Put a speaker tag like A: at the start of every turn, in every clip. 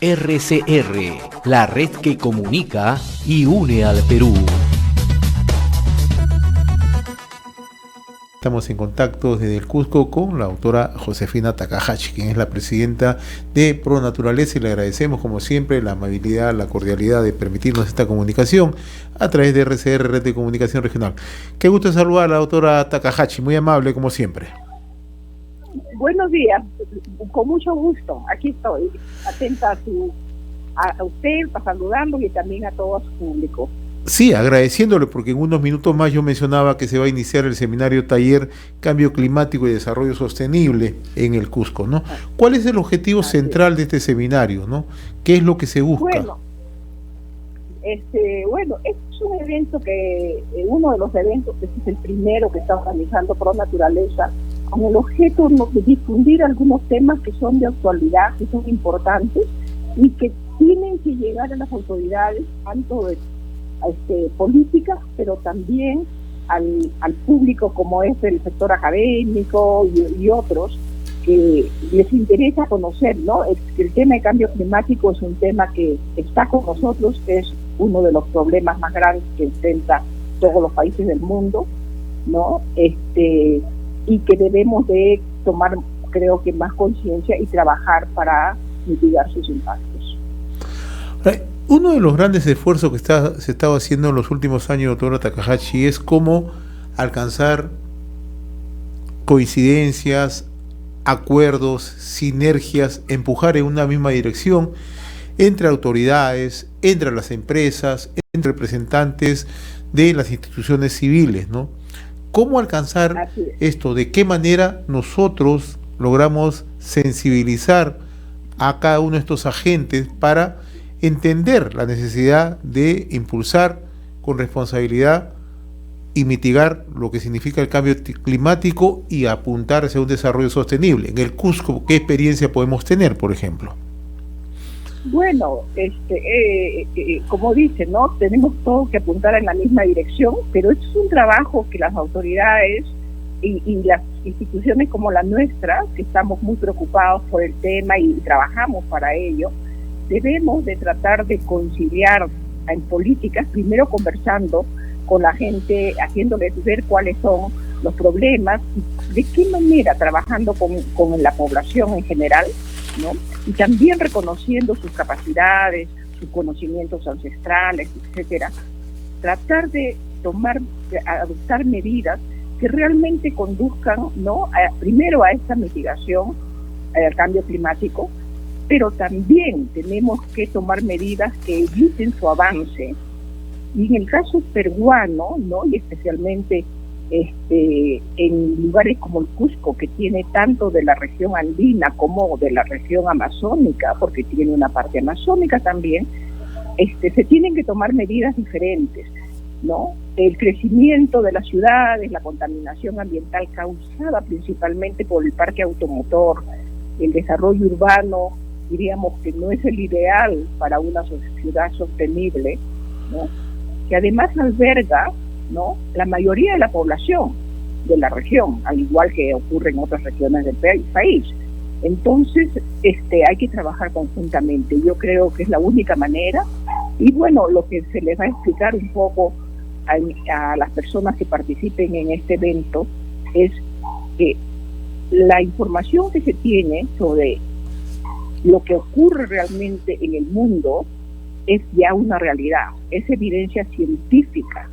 A: RCR, la red que comunica y une al Perú.
B: Estamos en contacto desde el Cusco con la doctora Josefina Takahashi, quien es la presidenta de Pro Naturaleza, y le agradecemos como siempre la amabilidad, la cordialidad de permitirnos esta comunicación a través de RCR, Red de Comunicación Regional. Qué gusto saludar a la doctora Takahashi, muy amable como siempre.
C: Buenos días, con mucho gusto, aquí estoy, atenta a usted, saludando y también a todo su público.
B: Sí, agradeciéndole porque en unos minutos más yo mencionaba que se va a iniciar el seminario taller Cambio Climático y Desarrollo Sostenible en el Cusco, ¿no? ¿Cuál es el objetivo central de este seminario, ¿no? ¿Qué es lo que se busca?
C: Bueno, es un evento que, uno de los eventos, que es el primero que está organizando Pro Naturaleza, con el objeto de difundir algunos temas que son de actualidad, que son importantes y que tienen que llegar a las autoridades, tanto de políticas, pero también al público, como es el sector académico y otros, que les interesa conocer, ¿no? El tema de cambio climático es un tema que está con nosotros, es uno de los problemas más grandes que enfrenta todos los países del mundo, ¿no? Y que debemos de tomar, creo que, más conciencia y trabajar para mitigar sus impactos.
B: Uno de los grandes esfuerzos que se estaba haciendo en los últimos años, doctora Takahashi, es cómo alcanzar coincidencias, acuerdos, sinergias, empujar en una misma dirección entre autoridades, entre las empresas, entre representantes de las instituciones civiles, ¿no? ¿Cómo alcanzar esto? ¿De qué manera nosotros logramos sensibilizar a cada uno de estos agentes para entender la necesidad de impulsar con responsabilidad y mitigar lo que significa el cambio climático y apuntar hacia un desarrollo sostenible? En el Cusco, ¿qué experiencia podemos tener, por ejemplo?
C: Bueno, como dice, ¿no? Tenemos todos que apuntar en la misma dirección, pero es un trabajo que las autoridades y las instituciones como la nuestra, que estamos muy preocupados por el tema y trabajamos para ello, debemos de tratar de conciliar en políticas, primero conversando con la gente, haciéndoles ver cuáles son los problemas y de qué manera trabajando con la población en general, ¿no? Y también reconociendo sus capacidades, sus conocimientos ancestrales, etcétera. Tratar de adoptar medidas que realmente conduzcan, ¿no? Primero a esta mitigación al cambio climático, pero también tenemos que tomar medidas que eviten su avance. Y en el caso peruano, ¿no? Y especialmente en lugares como el Cusco, que tiene tanto de la región andina como de la región amazónica, porque tiene una parte amazónica también, se tienen que tomar medidas diferentes, ¿no? El crecimiento de las ciudades, la contaminación ambiental causada principalmente por el parque automotor, el desarrollo urbano, diríamos que no es el ideal para una ciudad sostenible, ¿no? Que además alberga, ¿no? La mayoría de la población de la región, al igual que ocurre en otras regiones del país. Entonces, hay que trabajar conjuntamente. Yo creo que es la única manera. Y bueno, lo que se les va a explicar un poco a las personas que participen en este evento es que la información que se tiene sobre lo que ocurre realmente en el mundo es ya una realidad, es evidencia científica,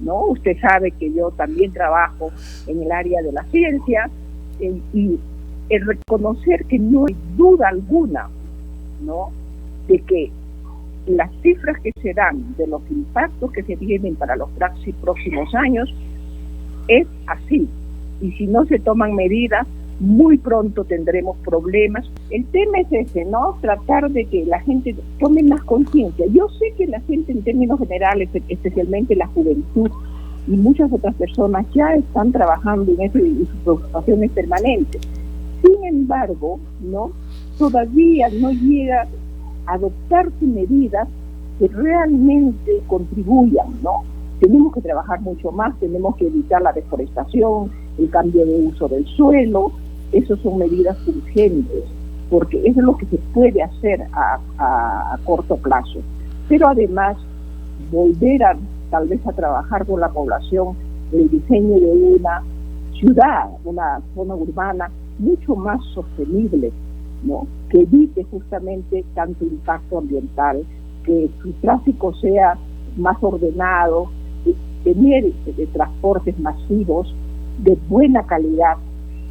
C: ¿no? Usted sabe que yo también trabajo en el área de la ciencia y el reconocer que no hay duda alguna, ¿no? De que las cifras que se dan de los impactos que se tienen para los próximos años es así, y si no se toman medidas, muy pronto tendremos problemas. El tema es ese, ¿no? Tratar de que la gente tome más conciencia. Yo sé que la gente, en términos generales, especialmente la juventud y muchas otras personas, ya están trabajando en eso y su preocupación es permanente. Sin embargo, ¿no? Todavía no llega a adoptarse medidas que realmente contribuyan, ¿no? Tenemos que trabajar mucho más, tenemos que evitar la deforestación, el cambio de uso del suelo. Esas son medidas urgentes, porque eso es lo que se puede hacer a corto plazo. Pero además, volver tal vez a trabajar con la población el diseño de una ciudad, una zona urbana mucho más sostenible, ¿no? Que evite justamente tanto impacto ambiental, que su tráfico sea más ordenado, tener transportes masivos de buena calidad,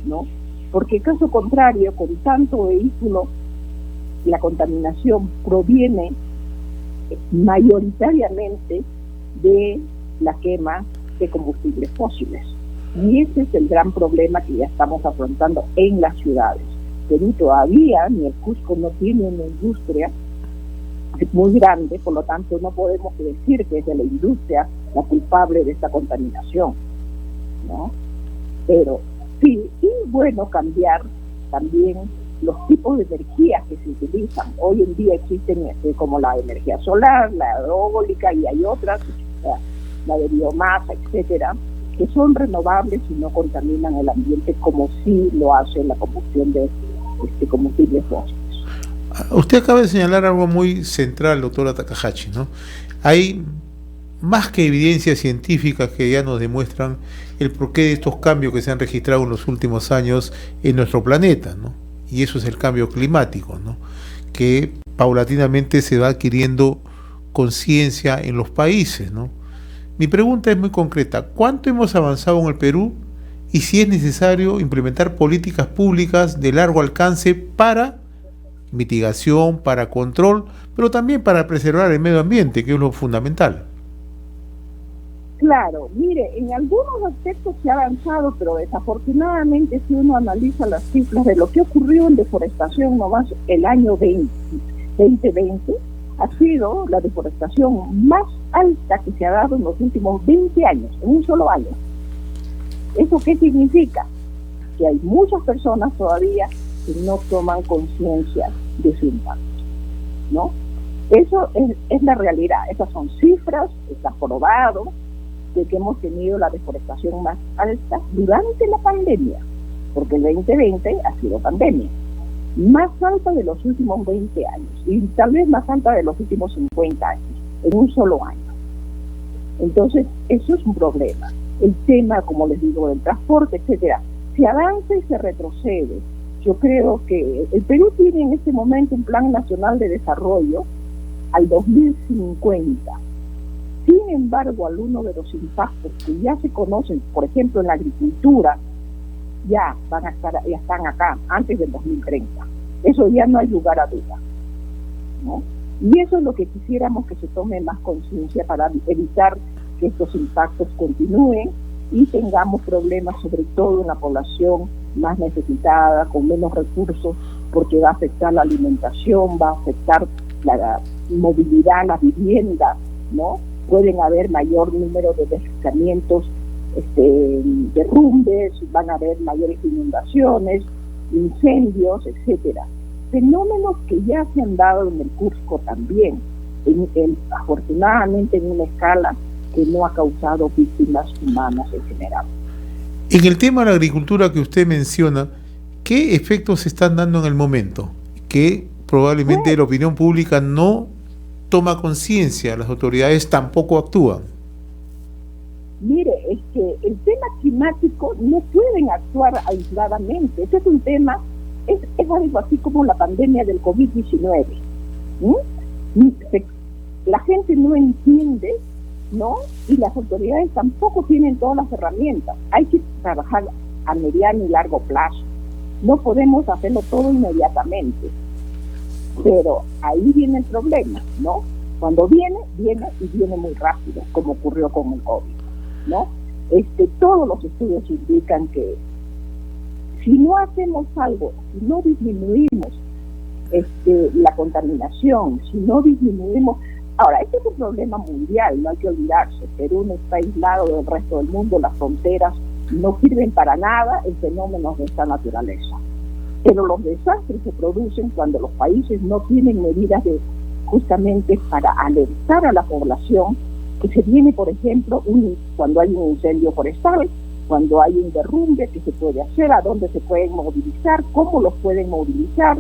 C: ¿no? Porque caso contrario, con tanto vehículo, la contaminación proviene mayoritariamente de la quema de combustibles fósiles. Y ese es el gran problema que ya estamos afrontando en las ciudades. Perú todavía, ni el Cusco, no tiene una industria muy grande, por lo tanto no podemos decir que es de la industria la culpable de esta contaminación, ¿no? Pero sí, y bueno, cambiar también los tipos de energías que se utilizan. Hoy en día existen como la energía solar, la eólica, y hay otras, la de biomasa, etcétera, que son renovables y no contaminan el ambiente como sí lo hace la combustión de combustibles fósiles.
B: Usted acaba de señalar algo muy central, doctora Takahashi, ¿no? Hay más que evidencias científicas que ya nos demuestran el porqué de estos cambios que se han registrado en los últimos años en nuestro planeta, ¿no? Y eso es el cambio climático, ¿no? Que paulatinamente se va adquiriendo conciencia en los países, ¿no? Mi pregunta es muy concreta: ¿cuánto hemos avanzado en el Perú y si es necesario implementar políticas públicas de largo alcance para mitigación, para control, pero también para preservar el medio ambiente, que es lo fundamental?
C: Claro, mire, en algunos aspectos se ha avanzado, pero desafortunadamente si uno analiza las cifras de lo que ocurrió en deforestación nomás el año 2020, ha sido la deforestación más alta que se ha dado en los últimos 20 años, en un solo año. ¿Eso qué significa? Que hay muchas personas todavía que no toman conciencia de su impacto, ¿no? Eso es la realidad. Esas son cifras, está probado de que hemos tenido la deforestación más alta durante la pandemia, porque el 2020 ha sido pandemia, más alta de los últimos 20 años y tal vez más alta de los últimos 50 años, en un solo año. Entonces, eso es un problema. El tema, como les digo, del transporte, etcétera, se avanza y se retrocede. Yo creo que el Perú tiene en este momento un plan nacional de desarrollo al 2050. Sin embargo, algunos de los impactos que ya se conocen, por ejemplo, en la agricultura, ya están acá antes del 2030. Eso ya no hay lugar a duda, ¿no? Y eso es lo que quisiéramos, que se tome más conciencia para evitar que estos impactos continúen y tengamos problemas, sobre todo en la población más necesitada, con menos recursos, porque va a afectar la alimentación, va a afectar la movilidad, la vivienda, ¿no? Pueden haber mayor número de deslizamientos, derrumbes, van a haber mayores inundaciones, incendios, etcétera. Fenómenos que ya se han dado en el Cusco también, afortunadamente en una escala que no ha causado víctimas humanas en general.
B: En el tema de la agricultura que usted menciona, ¿qué efectos se están dando en el momento? Que probablemente la opinión pública no toma conciencia, las autoridades tampoco actúan.
C: Mire, es que el tema climático no pueden actuar aisladamente. Este es un tema, es algo así como la pandemia del COVID-19. La gente no entiende, ¿no? Y las autoridades tampoco tienen todas las herramientas. Hay que trabajar a mediano y largo plazo. No podemos hacerlo todo inmediatamente. Pero ahí viene el problema, ¿no? Cuando viene y viene muy rápido, como ocurrió con el COVID, ¿no? Todos los estudios indican que si no hacemos algo, si no disminuimos la contaminación, si no disminuimos... Ahora, este es un problema mundial, no hay que olvidarse. Perú no está aislado del resto del mundo, las fronteras no sirven para nada en fenómenos de esta naturaleza. Pero los desastres se producen cuando los países no tienen medidas justamente para alertar a la población que se viene, por ejemplo, cuando hay un incendio forestal, cuando hay un derrumbe, qué se puede hacer, a dónde se pueden movilizar, cómo los pueden movilizar,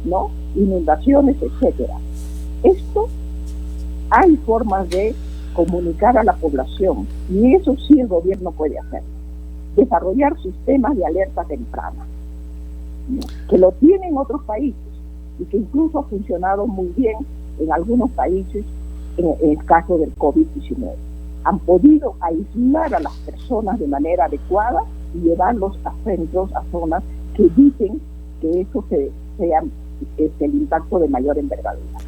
C: ¿no? Inundaciones, etcétera. Esto hay formas de comunicar a la población y eso sí el gobierno puede hacer. Desarrollar sistemas de alerta temprana, ¿no? Que lo tienen otros países y que incluso ha funcionado muy bien en algunos países en el caso del COVID-19. Han podido aislar a las personas de manera adecuada y llevarlos a centros, a zonas que eviten que eso sea el impacto de mayor envergadura.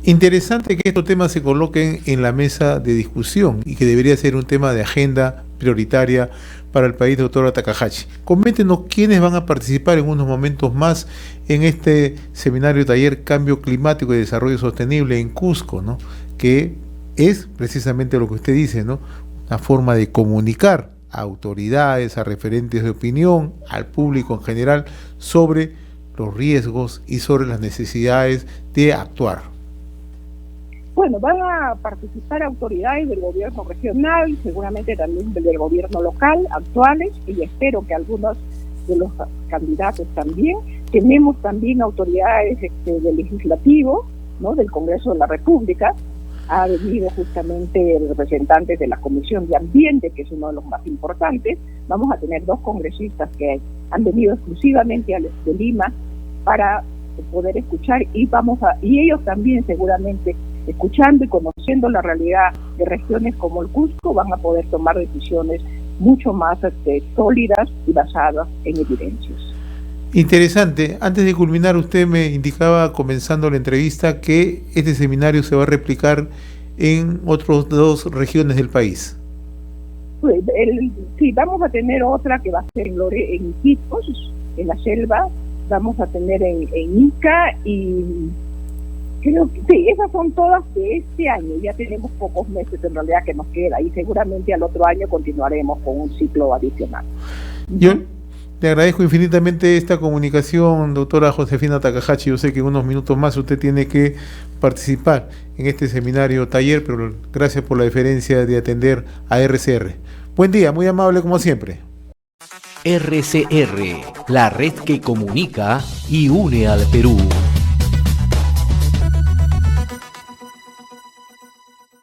B: Interesante que estos temas se coloquen en la mesa de discusión y que debería ser un tema de agenda prioritaria para el país, doctora Takahashi. Coméntenos quiénes van a participar en unos momentos más en este seminario taller Cambio Climático y Desarrollo Sostenible en Cusco, ¿no? Que es precisamente lo que usted dice, ¿no? Una forma de comunicar a autoridades, a referentes de opinión, al público en general, sobre los riesgos y sobre las necesidades de actuar.
C: Bueno, van a participar autoridades del gobierno regional, seguramente también del gobierno local, actuales, y espero que algunos de los candidatos también. Tenemos también autoridades del legislativo, ¿no? Del Congreso de la República. Ha venido justamente representantes de la Comisión de Ambiente, que es uno de los más importantes. Vamos a tener 2 congresistas que han venido exclusivamente de Lima para poder escuchar y ellos también seguramente escuchando y conociendo la realidad de regiones como el Cusco van a poder tomar decisiones mucho más sólidas y basadas en evidencias.
B: Interesante. Antes de culminar, usted me indicaba, comenzando la entrevista, que este seminario se va a replicar en otras 2 regiones del país.
C: Pues, sí, vamos a tener otra que va a ser en Iquitos, en la selva, vamos a tener en Ica y creo que sí, esas son todas de este año. Ya tenemos pocos meses en realidad que nos queda y seguramente al otro año continuaremos con un ciclo adicional.
B: Yo le agradezco infinitamente esta comunicación, doctora Josefina Takahashi. Yo sé que en unos minutos más usted tiene que participar en este seminario taller, pero gracias por la deferencia de atender a RCR. Buen día, muy amable como siempre.
A: RCR, la red que comunica y une al Perú.